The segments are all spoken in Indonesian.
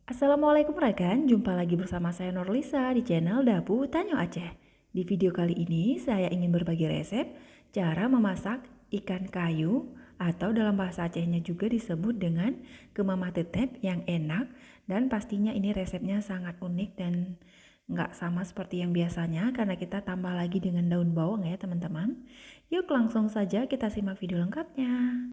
Assalamualaikum rekan, jumpa lagi bersama saya Norlisa di channel Dapu Tanyo Aceh. Di video kali ini saya ingin berbagi resep cara memasak ikan kayu atau dalam bahasa Acehnya juga disebut dengan kemamah tetep yang enak, dan pastinya ini resepnya sangat unik dan nggak sama seperti yang biasanya karena kita tambah lagi dengan daun bawang ya teman-teman. Yuk langsung saja kita simak video lengkapnya.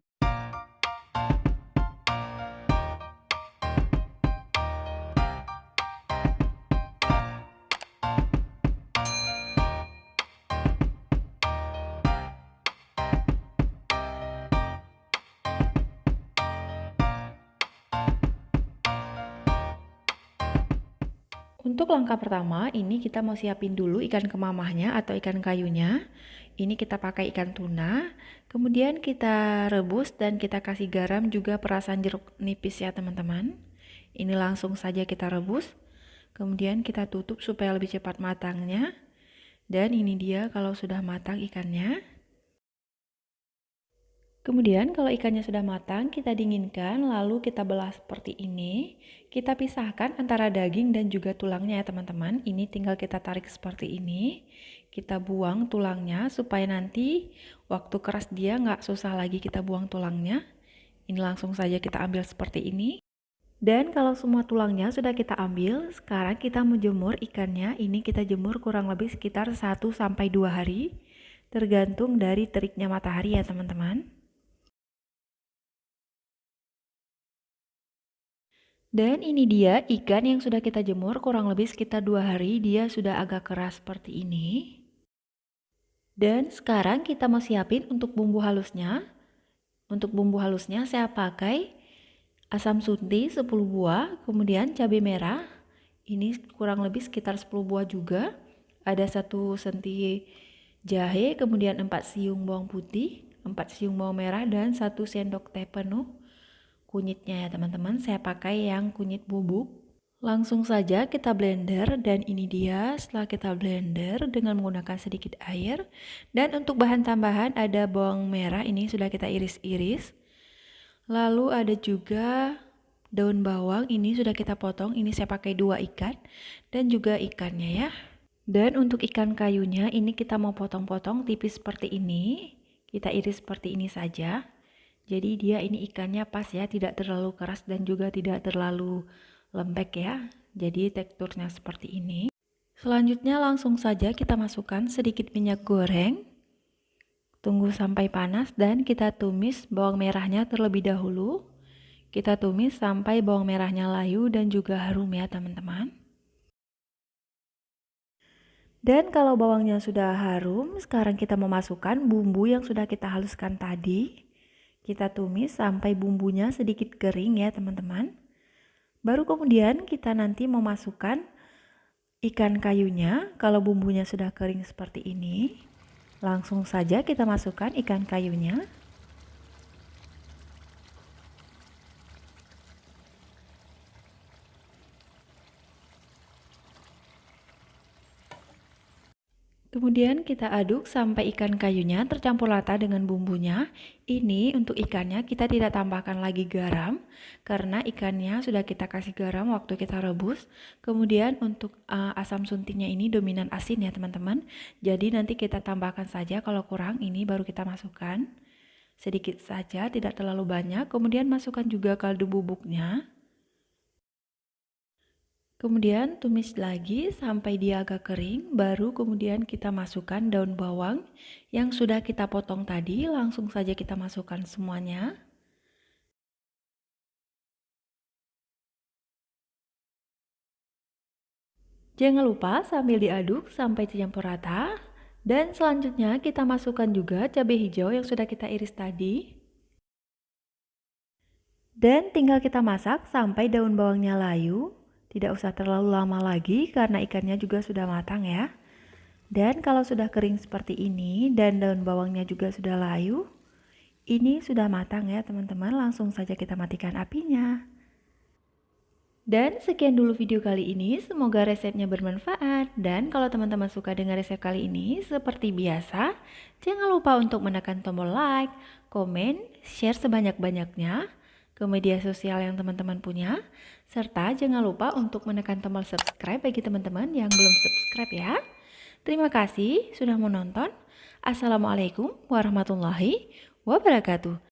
Untuk langkah pertama, ini kita mau siapin dulu ikan kemamahnya atau ikan kayunya. Ini kita pakai ikan tuna, kemudian kita rebus dan kita kasih garam juga perasan jeruk nipis ya teman-teman. Ini langsung saja kita rebus, kemudian kita tutup supaya lebih cepat matangnya. Dan ini dia kalau sudah matang ikannya. Kemudian kalau ikannya sudah matang, kita dinginkan, lalu kita belah seperti ini. Kita pisahkan antara daging dan juga tulangnya ya teman-teman. Ini tinggal kita tarik seperti ini. Kita buang tulangnya supaya nanti waktu keras dia nggak susah lagi kita buang tulangnya. Ini langsung saja kita ambil seperti ini. Dan kalau semua tulangnya sudah kita ambil, sekarang kita menjemur ikannya. Ini kita jemur kurang lebih sekitar 1-2 hari. Tergantung dari teriknya matahari ya teman-teman. Dan ini dia ikan yang sudah kita jemur kurang lebih sekitar 2 hari, dia sudah agak keras seperti ini. Dan sekarang kita mau siapin untuk bumbu halusnya. Untuk bumbu halusnya saya pakai asam sunti 10 buah, kemudian cabai merah. Ini kurang lebih sekitar 10 buah juga. Ada 1 senti jahe, kemudian 4 siung bawang putih, 4 siung bawang merah, dan 1 sendok teh penuh kunyitnya ya teman-teman. Saya pakai yang kunyit bubuk. Langsung saja kita blender, dan ini dia setelah kita blender dengan menggunakan sedikit air. Dan untuk bahan tambahan ada bawang merah, ini sudah kita iris-iris. Lalu ada juga daun bawang, ini sudah kita potong. Ini saya pakai 2 ikat dan juga ikannya ya. Dan untuk ikan kayunya ini kita mau potong-potong tipis seperti ini. Kita iris seperti ini saja. Jadi dia ini ikannya pas ya, tidak terlalu keras dan juga tidak terlalu lembek ya. Jadi teksturnya seperti ini. Selanjutnya langsung saja kita masukkan sedikit minyak goreng. Tunggu sampai panas dan kita tumis bawang merahnya terlebih dahulu. Kita tumis sampai bawang merahnya layu dan juga harum ya teman-teman. Dan kalau bawangnya sudah harum, sekarang kita memasukkan bumbu yang sudah kita haluskan tadi. Kita tumis sampai bumbunya sedikit kering ya teman-teman. Baru kemudian kita nanti memasukkan ikan kayunya. Kalau bumbunya sudah kering seperti ini, langsung saja kita masukkan ikan kayunya. Kemudian kita aduk sampai ikan kayunya tercampur rata dengan bumbunya. Ini untuk ikannya kita tidak tambahkan lagi garam karena ikannya sudah kita kasih garam waktu kita rebus. Kemudian untuk asam suntinya ini dominan asin ya teman-teman. Jadi nanti kita tambahkan saja, kalau kurang ini baru kita masukkan. Sedikit saja, tidak terlalu banyak. Kemudian masukkan juga kaldu bubuknya. Kemudian tumis lagi sampai dia agak kering, baru kemudian kita masukkan daun bawang yang sudah kita potong tadi. Langsung saja kita masukkan semuanya. Jangan lupa sambil diaduk sampai tercampur rata. Dan selanjutnya kita masukkan juga cabai hijau yang sudah kita iris tadi. Dan tinggal kita masak sampai daun bawangnya layu. Tidak usah terlalu lama lagi karena ikannya juga sudah matang ya. Dan kalau sudah kering seperti ini dan daun bawangnya juga sudah layu, ini sudah matang ya teman-teman. Langsung saja kita matikan apinya. Dan sekian dulu video kali ini, semoga resepnya bermanfaat. Dan kalau teman-teman suka dengan resep kali ini, seperti biasa, jangan lupa untuk menekan tombol like, komen, share sebanyak-banyaknya ke media sosial yang teman-teman punya. Serta jangan lupa untuk menekan tombol subscribe bagi teman-teman yang belum subscribe ya. Terima kasih sudah menonton. Assalamualaikum warahmatullahi wabarakatuh.